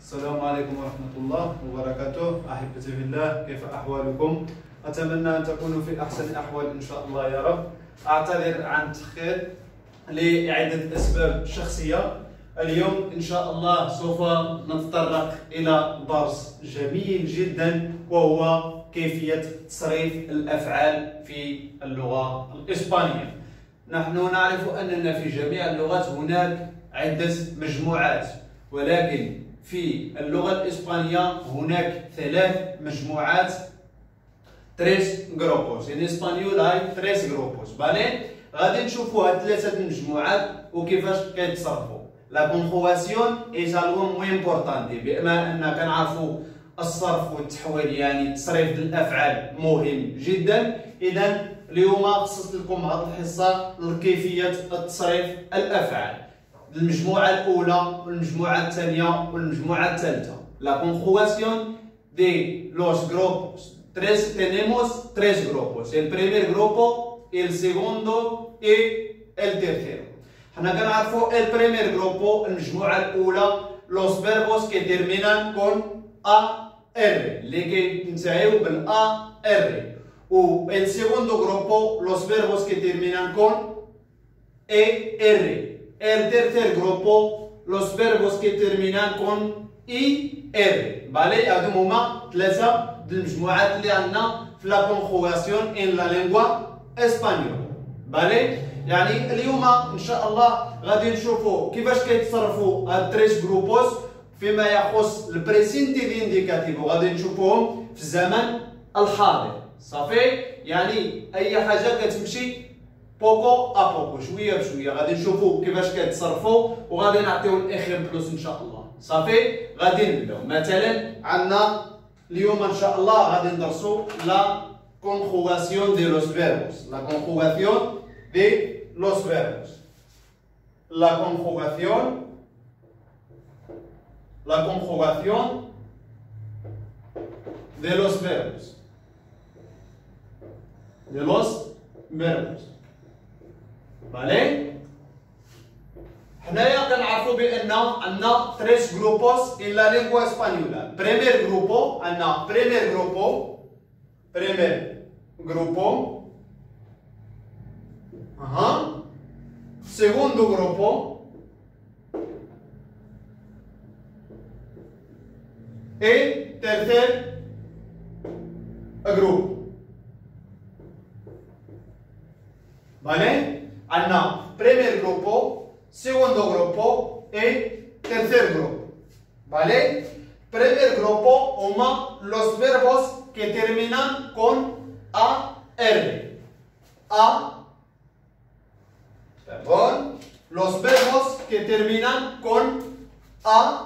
السلام عليكم ورحمة الله وبركاته. أحبتي في الله، كيف أحوالكم؟ أتمنى أن تكونوا في أحسن الأحوال إن شاء الله يا رب. أعتذر عن التأخير لعدة أسباب شخصية. اليوم إن شاء الله سوف نتطرق إلى درس جميل جدا، وهو كيفية تصريف الأفعال في اللغة الإسبانية. نحن نعرف أننا في جميع اللغات هناك عدة مجموعات، ولكن في اللغة الإسبانية هناك 3 مجموعات، 3 grupos. En español hay 3 grupos, ¿vale? غادي نشوفوا هاد 3 مجموعات وكيفاش كيتصرفوا. La conjugación es algo muy importante، بما أننا كنعرفوا الصرف والتحويل، يعني تصريف الأفعال مهم جدا. إذا اليوم خصصت لكم هذه الحصة لكيفية تصريف الأفعال. المجموعة الأولى والمجموعة الثانية والمجموعة الثالثة. La conjugación de los grupos. Tenemos 3 grupos. El primer grupo, el segundo y el tercero. حنا كنعرفوا el primer grupo، المجموعة الأولى، los verbos que terminan con AR، اللي كينتهيو بال AR. و el segundo grupo, los verbos que terminan con ER. El tercer grupo, los verbos que terminan con IR. ¿Vale? هادو هما 3 د المجموعات اللي عندنا في la conjugación en la lengua española. ¿Vale? يعني اليوم ان شاء الله غادي نشوفوا كيفاش كيتصرفوا هاد 3 جروبوس فيما يخص البريسينتي دينديكاتيف، وغادي نشوفوهم في الزمن الحاضر. صافي؟ يعني اي حاجه كتمشي بوكو ابوكو، شويه بشويه غادي نشوفوا كيفاش كيتصرفوا، وغادي نعطيو الاخيمبلوس ان شاء الله. صافي؟ غادي نبداو. مثلا عندنا اليوم ان شاء الله غادي ندرسوا لا conjugación de los verbos. La conjugación de los verbos. La conjugación de los verbos. De los verbos. ¿Vale? حنايا كنعرفوا بان عندنا 3 grupos en la lengua española. Primer grupo عندنا primer grupo. Segundo grupo. Y tercer grupo. ¿Vale? عندنا primer grupo, segundo grupo y tercer grupo. ¿Vale? Primer grupo هما los verbos que terminan con AR. Los verbos que terminan con AR.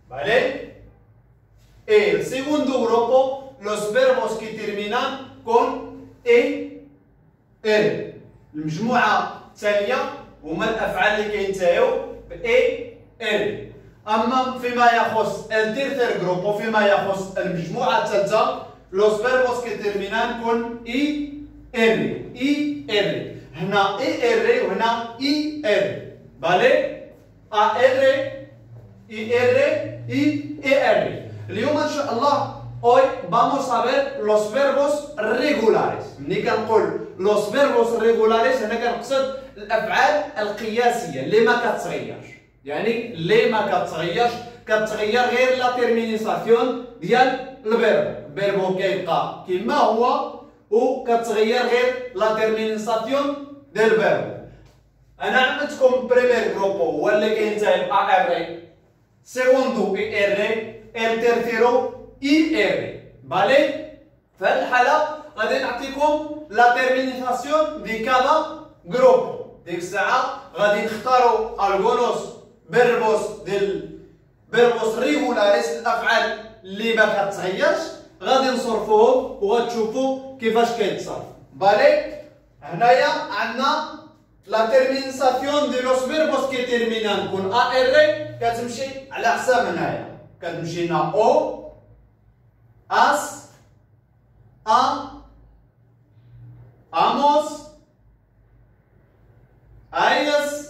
¿Vale? Y el segundo grupo, los verbos que terminan con ER. المجموعة الثانية هما الأفعال اللي كينتهيو ب ER. أما فيما يخص el tercer grupo، فيما يخص المجموعة الثالثة، los verbos que terminan con ER. هنا ER وهنا ER. ¿Vale? AR ER. اليوم إن شاء الله hoy vamos a ver los verbos regulares. ملي كنقول los verbos regulares هنا كنقصد الأفعال القياسية اللي ما كتغيرش. يعني اللي ما كتغيرش، كتغير غير لا تيرمينيساسيون ديال الفيربو كيبقى كما هو، وكتغير غير لا تيرمينيساسيون ديال الفيربو. انا عملتكم بريمير جروبو هو اللي كينتهي ب ار، سيكوندو اي ار، ال تيرثيرو اي ار. فالي في هذه الحاله غادي نعطيكم لا تيرمينيساسيون دي كادا جروبو. ديك الساعه غادي نختاروا الغونوس فيربوس ريغولاريس، الافعال اللي ما كتغيرش غادي نصرفوهم وغتشوفوا كيفاش كيتصرف. فالي هنايا عندنا لا تيرمينيساسيون دي لوس فيربوس كي تيرمينان كون ار، كتمشي على حساب هنايا كتمشي لنا او اس اموس ايس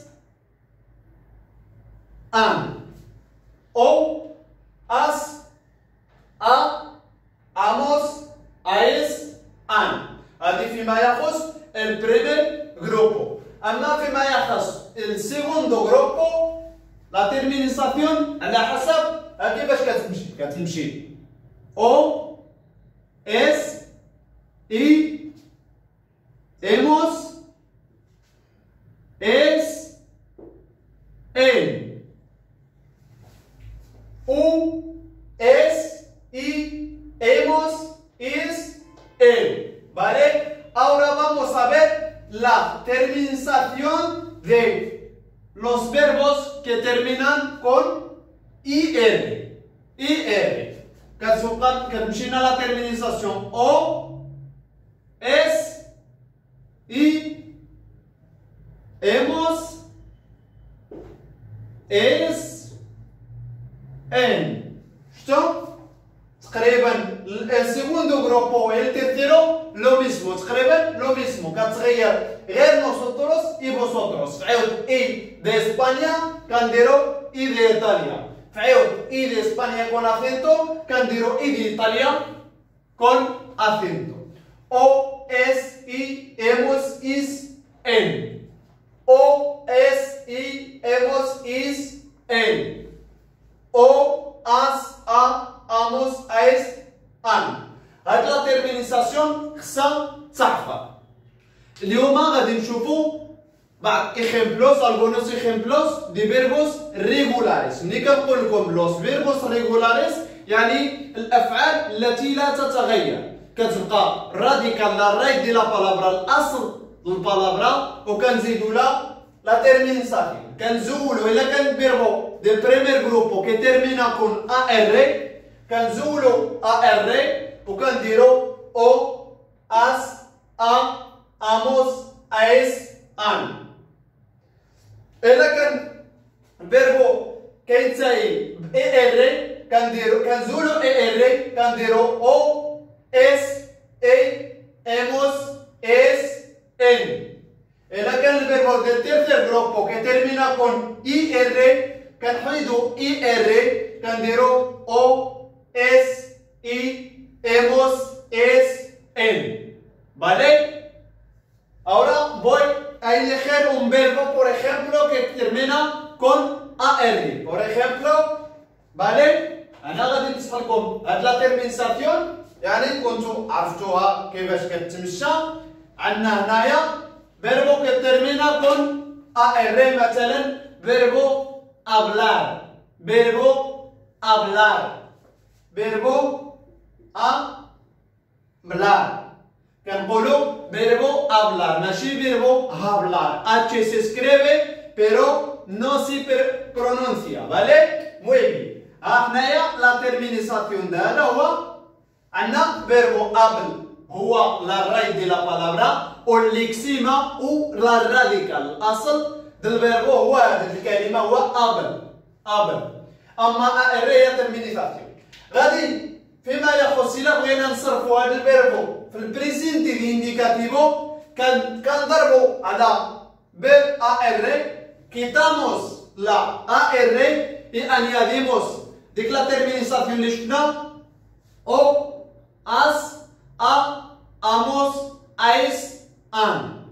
an. O, as, a, amos, ais, an. هذه فيما يخص البريمير جروبو. أما فيما يخص السيغوندو جروبو لا تيرمينيساسيون على حسب كيفاش كتمشي او اس اي ايموس اس ان او اس اي ايموس اس ان. ¿Vale? Ahora vamos a ver la terminación de los verbos que terminan con IR. IR. كتمشينا la terminación O, S, I, hemos, es, en. ¿Esto? تقريبا السيغوندو جروبو y el tercero lo mismo. تقريبا lo mismo. كتغير غير nosotros y vosotros. فعاود I de España كنديرو I de Italia. فعاود I de España con acento كنديرو I de Italia con acento. O, es, I, hemos, is, en. O, es, I, hemos, is, en. O, as, a, amos, ais, an. هاد لا تيرمينيساسيون خصها تعرفها. اليوم غادي نشوفوا بعض ايجيمبلوس algunos ejemplos de verbos regulares. ملي كنقول لكم los verbos regulares يعني الافعال التي لا تتغير. كتبقى راديكال لا رايت دي لا بالابرا الاصل البالابرا وكنزيدوا لا تيرمينيساسيون. كنزولوا الا كان فيربو دي بريمير جروبو كي تيرمينا كون ار كنزولوا ار وكنديروا او اس ا اموس ايس ان. الا كان فيربو كينتهي ب ار كنزولوا ار كنديروا او اس اي اموس اس ان. الا كان الفيربو ديال تيرتير جروبو كيتيرمينا كون اي ار كنحيدوا اي ار كنديروا او es, y, hemos, es, en. ¿Vale? Ahora voy a elegir un verbo, por ejemplo, que termina con AR. Por ejemplo, ¿vale? أنا غادي نشرح لكم هاد لا تيرمينيساسيون يعني كنتو عرفتوها كيفاش كتمشى. عندنا هنايا verbo que termina con AR مثلا verbo hablar. Verbo hablar. Verbo hablar. كنقولوا verbo hablar ماشي verbo hablar. H se escribe pero no se pronuncia. ¿Vale? Muy bien. هنايا لا تيرمينيساسيون دابا هو عندنا verbo habl هو لا رايت دي لا بالابرا والليكسيما و لا راديكال. الاصل ديال الفيربو هو هذه الكلمه هو habl. habl. اما ار هي تيرمينيساسيون. غادي فيما يخص الى بغينا نصرفوا هذا الفيربو في البريزنتي انديكاتيفو كنضربوا على فيرب ار quitamos la AR y añadimos ديك لا تيرمينيساسيون اللي شفنا او اس ا اموس ايس ان.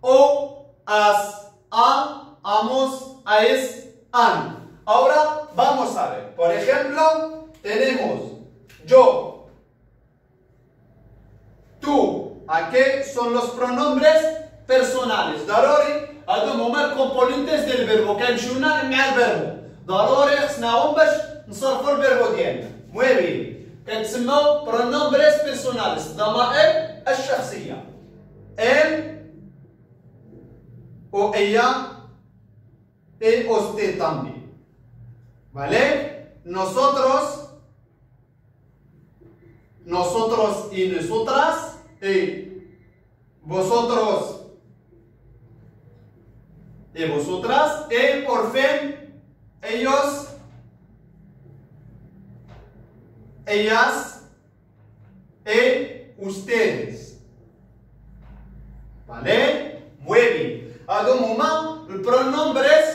او اس ا اموس ايس ان. Ahora vamos a ver. Por ejemplo, tenemos yo, tú. Aquí son los pronombres personales. ضروري هادو هما الكومبوننتس ديال الفيربو كنمشيونا مع الفيربو. ضروري خصناهم باش نصرفوا الفيربو ديالنا. المهم كتسموا pronombres personales ضمائر الشخصية. él o ella y usted también. ¿Vale? Nosotros y nosotras y vosotros y vosotras y por fin ellos, ellas y ustedes. ¿Vale? Muy bien. هادو هما البرونومبريس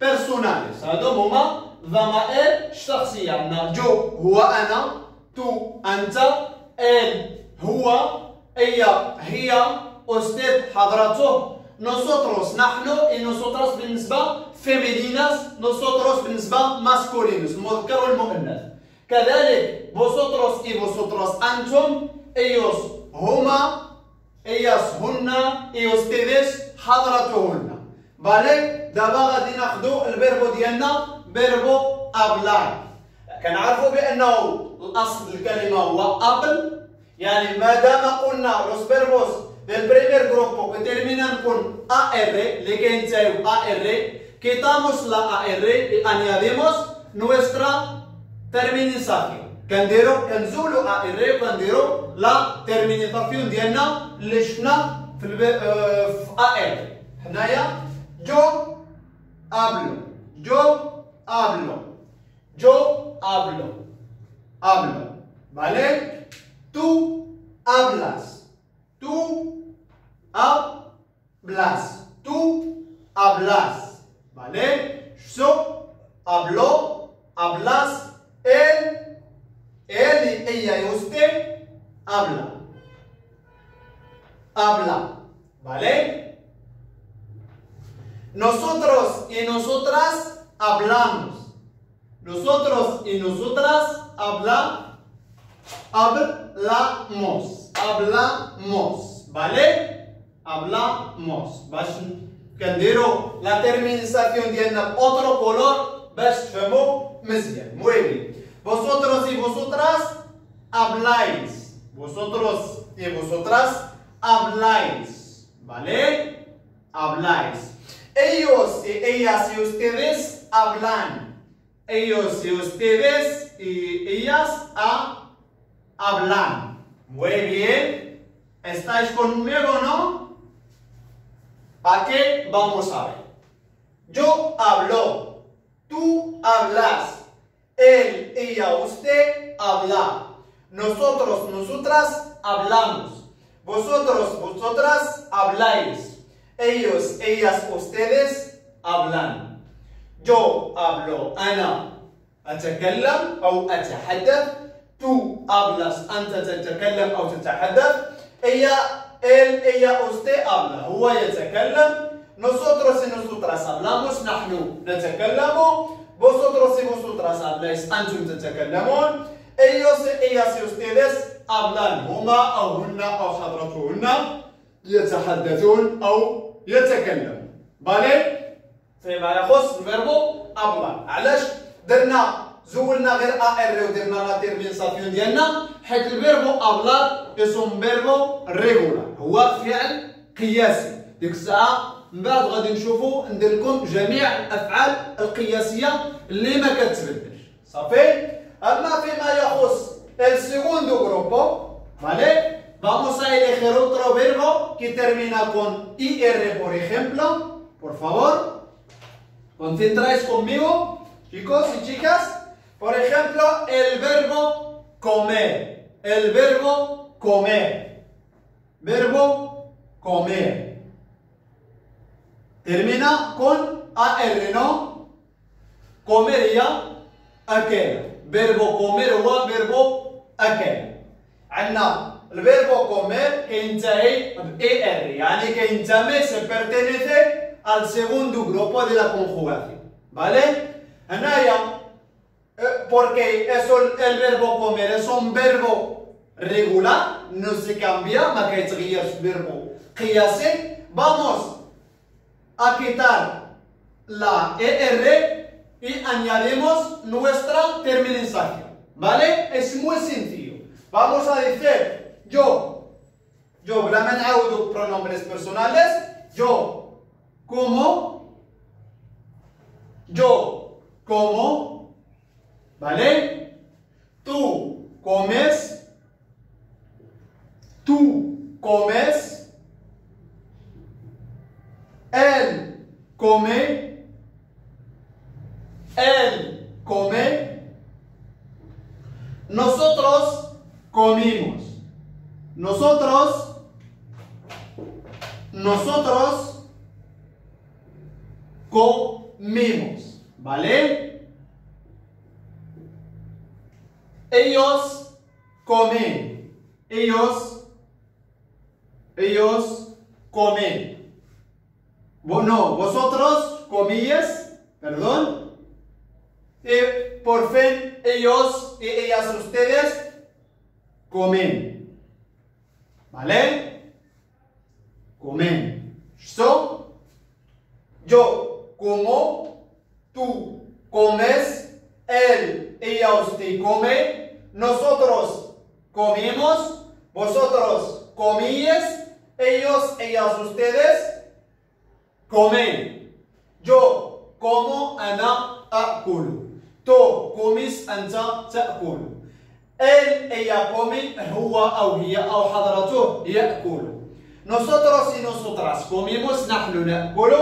personales. هادو هما ضمائر شخصية. عندنا جو هو أنا، تو أنت، él هو، ella هي، usted حضرته، nosotros نحن، y nosotras بالنسبة femeninas، nosotros بالنسبة masculinos المذكر والمؤنث. كذلك vosotros y vosotras أنتم، ellos هما، ellas هن، y ustedes حضرتهن. بالي دابا غادي ناخذوا الفيربو ديالنا فيربو hablar. كنعرفوا بانه الاصل الكلمه هو ابل، يعني ما دام قلنا los verbos del primer grupo que terminan con ar اللي كينتهيو ar, quitamos la ar y añadimos nuestra terminación. كنزولوا ar وكنديروا لا terminación ديالنا اللي شفنا في ar. حنايا yo hablo, yo hablo, yo hablo, hablo, ¿vale? Tú hablas, tú hablas, tú hablas, ¿vale? Yo hablo, hablas, él y ella y usted habla, habla, ¿vale? Nosotros y nosotras hablamos. Nosotros y nosotras hablamos, ¿vale? Hablamos. باش كنديروا la terminación ديالنا otro color باش تفهموا مزيان. Muy bien. Vosotros y vosotras habláis. Vosotros y vosotras habláis, ¿vale? Habláis. Ellos y ellas y ustedes hablan. Ellos y ustedes y ellas hablan. Muy bien. ¿Estáis conmigo, no? ¿A qué vamos a ver? Yo hablo. Tú hablas. Él, ella, usted habla. Nosotros, nosotras hablamos. Vosotros, vosotras habláis. Ellos, ellas, ustedes hablan. Yo hablo, أنا أتكلم أو أتحدث. Tú hablas, أنت تتكلم أو تتحدث. Ella, él, ella, usted habla, هو يتكلم. Nosotros y nosotras hablamos, نحن نتكلم. Vosotros y vosotras habláis, أنتم تتكلمون. Ellos, ellas y ustedes hablan, هما أو هن أو حضرتهن يتحدثون أو يتكلمون. بالي فيما يخص الفيربو hablar. علاش زولنا غير ar ودرنا لا تيرمينساسيون ديالنا؟ حيت الفيربو hablar اسم فيربو ريغولار، هو فعل قياسي. ديك الساعة من بعد غادي نشوفوا ندير لكم جميع الأفعال القياسية اللي ما كتبدلش. صافي؟ أما فيما يخص el segundo grupo, ¿vale? Vamos a elegir otro verbo que termina con IR, por ejemplo. Por favor, concentráis conmigo, chicos y chicas. Por ejemplo, el verbo comer. El verbo comer. Verbo comer. Termina con AR, ¿no? Comería aquel. Verbo comer o verbo aquel. عندنا الفيربو comer كينتهي ب ER، يعني كينتمي se pertenece al segundo grupo de la conjugación. ¿Vale? هنايا porque eso el verbo comer es un verbo regular, no se cambia، ما كيتغيرش verbo قياسي. Vamos a quitar la ER y añadimos nuestra terminación. ¿Vale? Es muy sencillo. Vamos a decir yo بلا ما نعاودو pronombres personales. Yo como, ¿vale? Tú comes, él come, nosotros comimos, nosotros comimos. comimos, ¿vale? Ellos comen. Ellos comen. No, vosotros comíais, perdón. Y por fin, ellos y ellas, ustedes comen. ¿Vale? Comen. So, yo como, tú comes, él, ella, usted come, nosotros comimos, vosotros comíais, ellos, ellas, ustedes comen. Yo como, ana أكل. تو كوميس أنت تأكل. él, ella come, هو أو هي أو حضرته يأكل. Nosotros y nosotras comimos, نحن نأكل.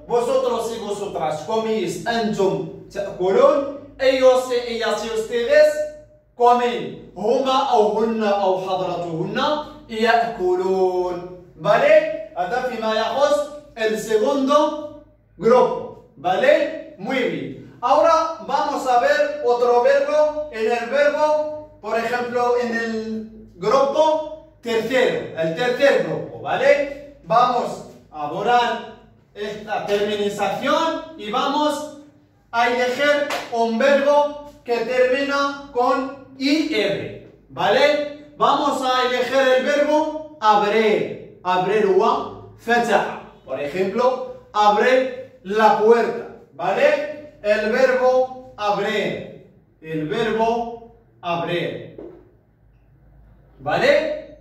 Vosotros y vosotras comís, أنتم تأكلون. Ellos y ellas y ustedes comen, هما أو هن أو حضرتهن يأكلون. ¿Vale? هذا فيما يخص el segundo grupo. ¿Vale? Muy bien. Ahora vamos a ver otro verbo en el verbo, por ejemplo, en el grupo tercero, el tercer grupo, ¿vale? Vamos a borrar esta terminación y vamos a elegir un verbo que termina con IR, ¿vale? Vamos a elegir el verbo abrir, abrir o fataha, por ejemplo, abrir la puerta, ¿vale? El verbo abrir. El verbo abrir. ¿Vale?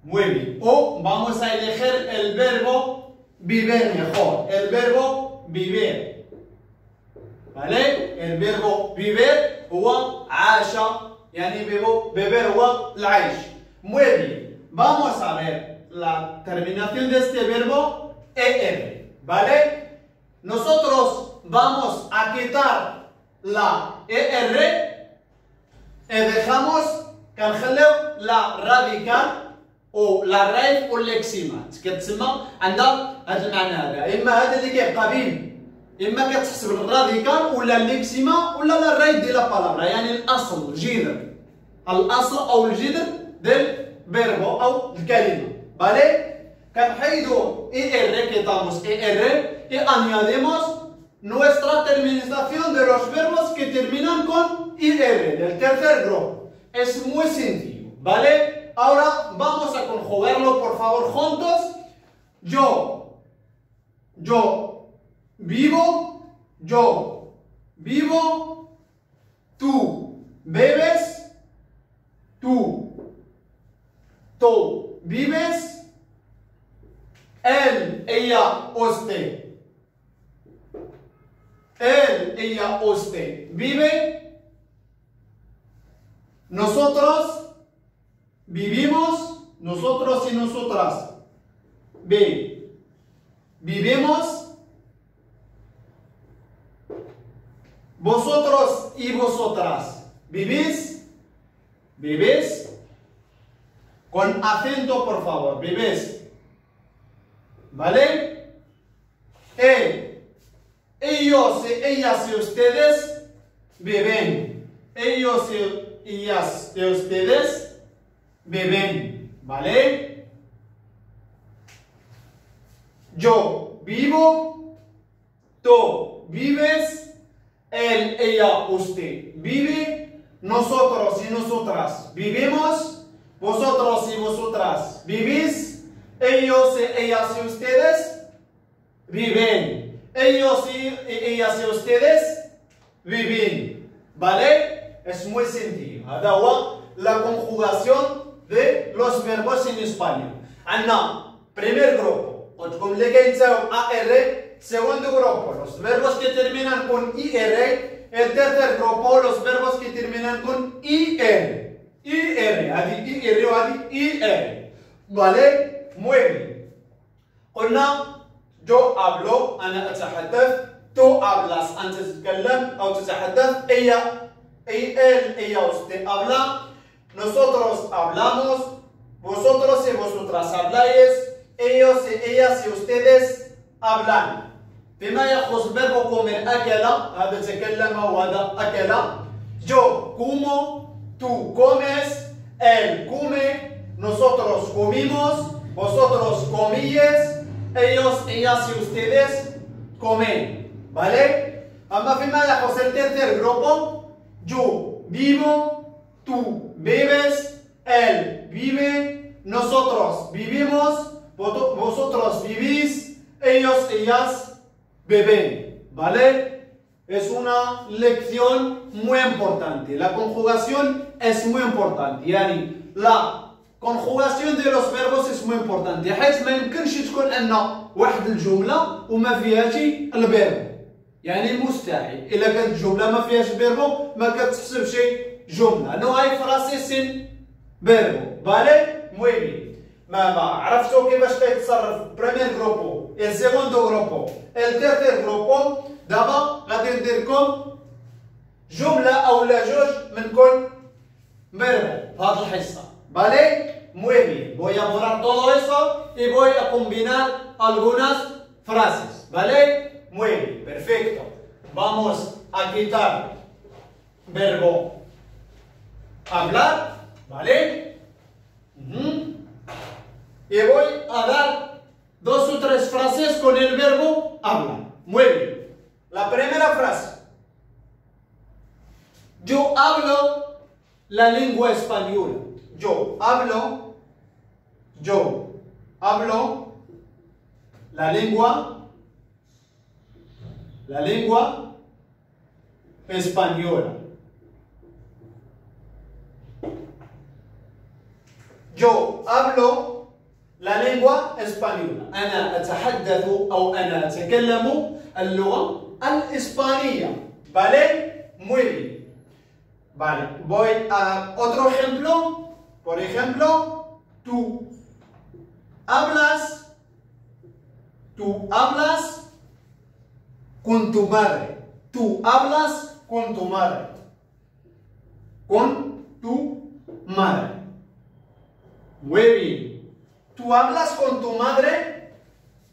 Muy bien. O vamos a elegir el verbo vivir mejor. El verbo vivir. ¿Vale? El verbo vivir هو عاش. يعني beber هو العيش. Muy bien. Vamos a ver la terminación de este verbo ER. ¿Vale? Nosotros vamos a quitar la ER y dejamos كنخليو la radical او la raíz او l'eximat كتسمى عندها هذا المعنى هذا اما هذا اللي كيبقى بين اما كتحسب الراديكال ولا الليكسيما ولا لا رايت ديال البالابرا يعني الاصل الجذر الاصل او الجذر ديال فيربو او الكلمه فالي كنحيدو ER quitamos ER y añadimos nuestra terminación de los verbos que terminan con IR, del tercer grupo. Es muy sencillo, ¿vale? Ahora vamos a conjugarlo, por favor, juntos. Yo vivo, tú bebes, tú vives, él, ella, usted. Él, ella, usted vive. Nosotros vivimos. Nosotros y nosotras vivimos. Vosotros y vosotras vivís. Vivís. Con acento, por favor. Vivís. ¿Vale? Ellos y ellas y ustedes viven. Ellos y ellas y ustedes viven. ¿Vale? Yo vivo. Tú vives. Él, ella, usted vive. Nosotros y nosotras vivimos. Vosotros y vosotras vivís. Ellos y ellas y ustedes viven. Ellos y ellas y ustedes viven. ¿Vale? Es muy sencillo. هذا هو la conjugación de los verbos en español. عندنا primer grupo. وتكون اللي كينساو AR. Segundo grupo. Los verbos que terminan con IR. El tercer grupo. Los verbos que terminan con IR. IR. هذه IR وهذه IR. ¿Vale? Muy bien. قلنا yo hablo, أنا أتحدث. tú hablas, أنت تتكلم أو تتحدث. ella, él, ella, usted habla. Nosotros hablamos. Vosotros y vosotras habláis. Ellos y ellas y ustedes hablan. فيما يخص الفيربو كومير أكل هذا تكلم وهذا أكل. Yo como, tú comes, él come, nosotros comimos, vosotros comíes, ellos, ellas y ustedes comen. ¿Vale? Ama فيما يخص el tercer grupo, yo vivo, tú vives, él vive, nosotros vivimos, vosotros vivís, ellos, ellas beben. ¿Vale? Es una lección muy importante. La conjugación es muy importante. يعني la conjugación de los verbos es muy importante. حيث ما يمكنش تكون أن واحد الجملة وما فيهاش الفيربو. يعني مستحيل. إلا كانت الجملة ما فيهاش الفيربو ما كتحسبش جملة. No hay frases sin verbo. ¿Vale? Muy bien. ما عرفتوا كيفاش كيتصرف primer grupo, el segundo grupo, el tercer grupo. دابا غادي ندير لكم جمله اولا جوج من كل فيربو في هذه الحصه. Vale, muy bien. Voy a borrar todo eso y voy a combinar algunas frases. Vale, muy bien, perfecto. Vamos a quitar verbo hablar. Vale, y voy a dar 2 o 3 frases con el verbo hablar. Muy bien. La primera frase. Yo hablo la lengua española. Yo hablo la lengua española. Yo hablo la lengua española. أنا أتحدث أو أنا أتكلم اللغة الإسبانية. ¿Vale? Muy bien. Vale, voy a otro ejemplo. Por ejemplo, tú hablas con tu madre. Tú hablas con tu madre. Con tu madre. Muy bien. Tú hablas con tu madre.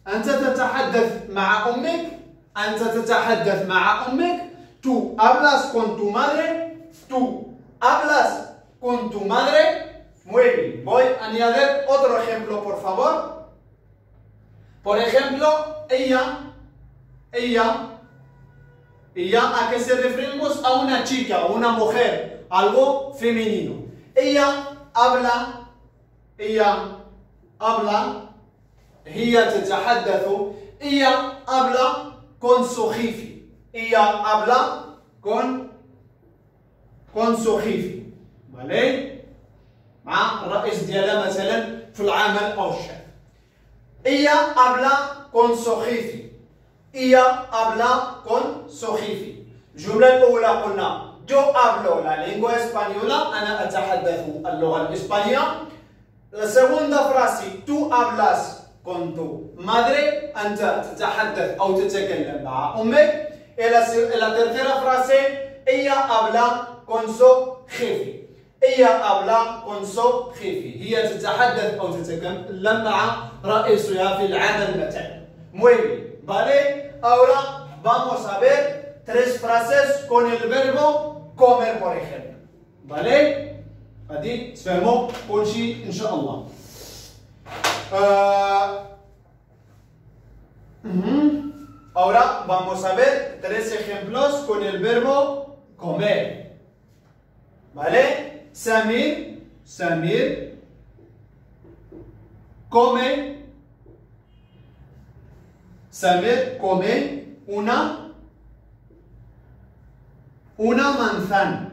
أنت تتحدث مع أمك. أنت تتحدث مع أمك. Tú hablas con tu madre. Tú hablas con tu madre. Muy bien. Voy a añadir otro ejemplo, por favor. Por ejemplo, ella, ¿a qué se referimos? A una chica, una mujer, algo femenino. Ella habla, هي تتحدث, ella habla con su jefe. Ella habla con su jefe. ¿Vale? مع الرئيس ديالها مثلا في العمل أو الشغل. Ella habla con su jefe. Ella habla con su jefe. الجملة الأولى قلنا yo hablo la lengua española. أنا أتحدث اللغة الإسبانية. La segunda frase, tú hablas con tu madre. أنت تتحدث أو تتكلم مع أمك. Y la tercera frase, ella habla con su jefe. Ella habla con su jefe. هي تتحدث أو تتكلم مع رئيسها في العمل مثلا. Muy bien. ¿Vale? Ahora vamos a ver 3 frases con el verbo comer, por ejemplo. ¿Vale? غادي تفهموا كل شيء إن شاء الله. Ahora vamos a ver 3 ejemplos con el verbo comer. ¿Vale? Samir come. Samir come una manzana.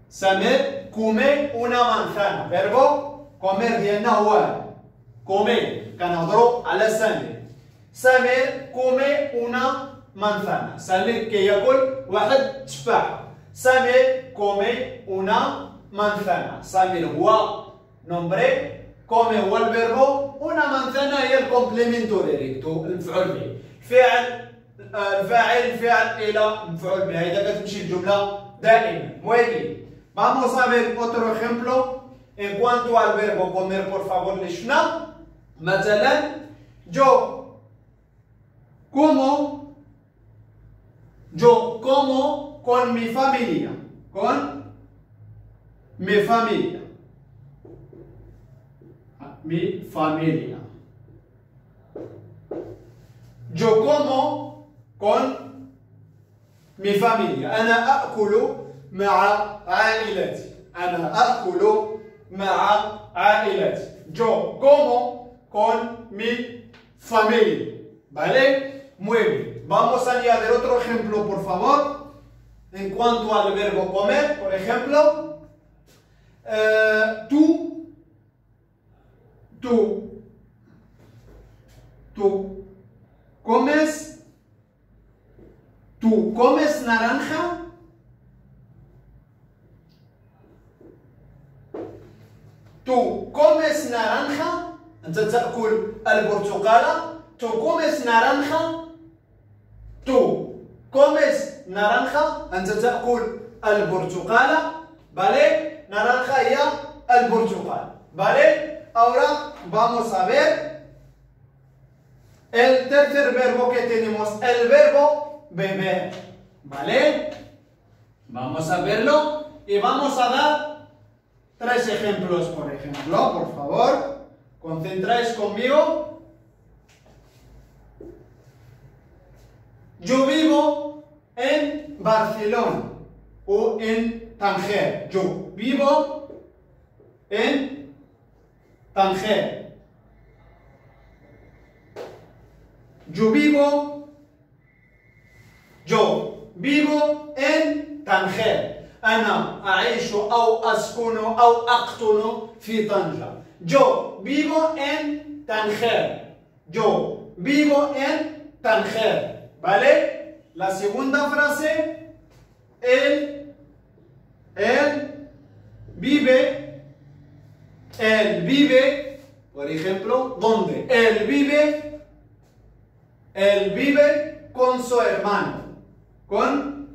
Samir come una manzana. Verbo comer ديالنا هو comer. كنهضروا على سمير. سمير come una manzana. سمير كياكل واحد تفاحة. سمير come una manzana. سمير هو nombre, come هو الفيربو, una manzana هي الكومبليمنتو ديريكتو, المفعول به. الفاعل إلى مفعول به. إذا كتمشي الجملة دائما. Muy bien. Vamos a ver otro ejemplo. En cuanto al verbo comer, por favor, لشنا. مثلا جو como con mi familia. Con mi familia. Mi familia. Yo como con mi familia. أنا أأكل مع عائلتي. أنا أأكل مع عائلتي. Yo como con mi familia. ¿Vale? Muy bien. Vamos a añadir otro ejemplo, por favor. En cuanto al verbo comer, por ejemplo, tú comes naranja. Tú comes naranja. أنت تأكل البرتقالة. Tú comes naranja. Tú comes naranja. أنت تأكل البرتقالة. ¿Vale? Naranja هي البرتقال. ¿Vale? Ahora vamos a ver el tercer verbo que tenemos, el verbo beber. ¿Vale? Vamos a verlo y vamos a dar 3 ejemplos, por ejemplo, por favor. Concentráis conmigo. Yo vivo en Barcelona o en Tánger. Yo vivo en Tánger. Yo vivo en Tánger. أنا أعيش أو أسكن أو أقطن في طنجة. Yo vivo en Tánger. Yo vivo en Tánger. ¿Vale? La segunda frase, él vive, por ejemplo, ¿dónde? Él vive con su hermano, con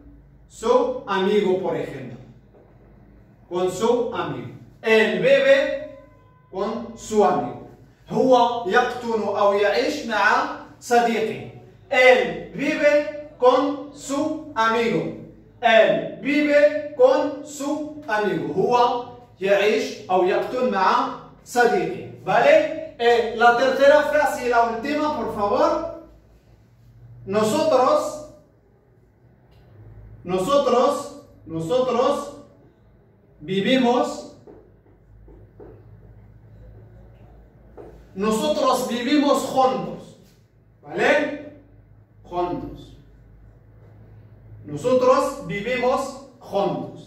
su amigo, por ejemplo. Con su amigo. Él vive con su amigo. هو يقطن أو يعيش مع صديقه. Él vive con su amigo. Él vive con su amigo. هو يعيش أو يقطن مع صديقه. ¿Vale? La tercera frase y la última, por favor. Nosotros vivimos juntos. ¿Vale? Juntos. Nosotros vivimos juntos.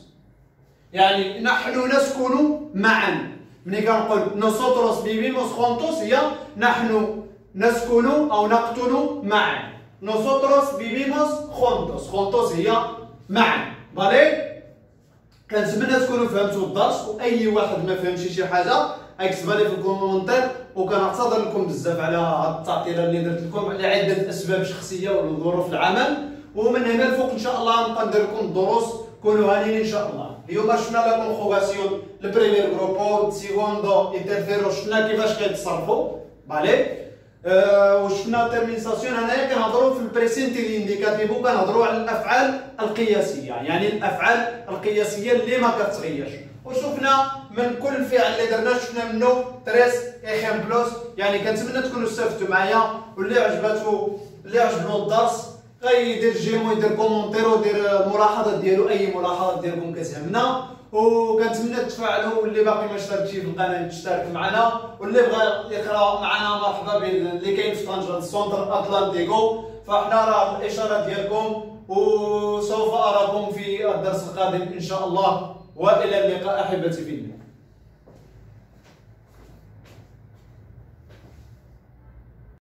يعني نحن نسكن معا. ملي كنقول nosotros vivimos juntos هي نحن نسكن أو نقطن معا. Nosotros vivimos juntos. Juntos هي معا. ¿Vale? كنتمنى تكونوا فهمتوا الدرس، واي واحد ما فهمش شي حاجه اكتبها لي في الكومونتير. وكنعتذر لكم بزاف على هاد التعطيله اللي درت لكم على عده اسباب شخصيه وظروف العمل، ومن هنا الفوق ان شاء الله نبقى ندير لكم الدروس. كونوا هانيين ان شاء الله. اليوم شفنا لا كونجوغاسيون البريمير غروبو سيكوندو اي تيرسيرو، شفنا كيفاش كيتصرفوا. بالي وشفنا الترمينساسيون. هنايا كنهضروا في البريسنت انديكاتيف، وكنهضروا على الافعال القياسيه، يعني الافعال القياسيه اللي ما كتغيرش. وشفنا من كل فعل اللي درنا شفنا منه 3 ايكزامبلوس. يعني كنتمنى تكونوا استفدتوا معايا، واللي عجبو الدرس غيدير جيم ويدير كومونتير ويدير الملاحظات ديالو، اي ملاحظات ديالكم كتهمنا. وكنتمنى تفاعلوا، واللي باقي ما اشتركش في القناه يشترك معنا، واللي بغى يقرا معنا مرحبا به. اللي كاين في طنجة السونتر اتلانتيكو، فاحنا راه الاشاره ديالكم، وسوف اراكم في الدرس القادم ان شاء الله. والى اللقاء احبتي في الله.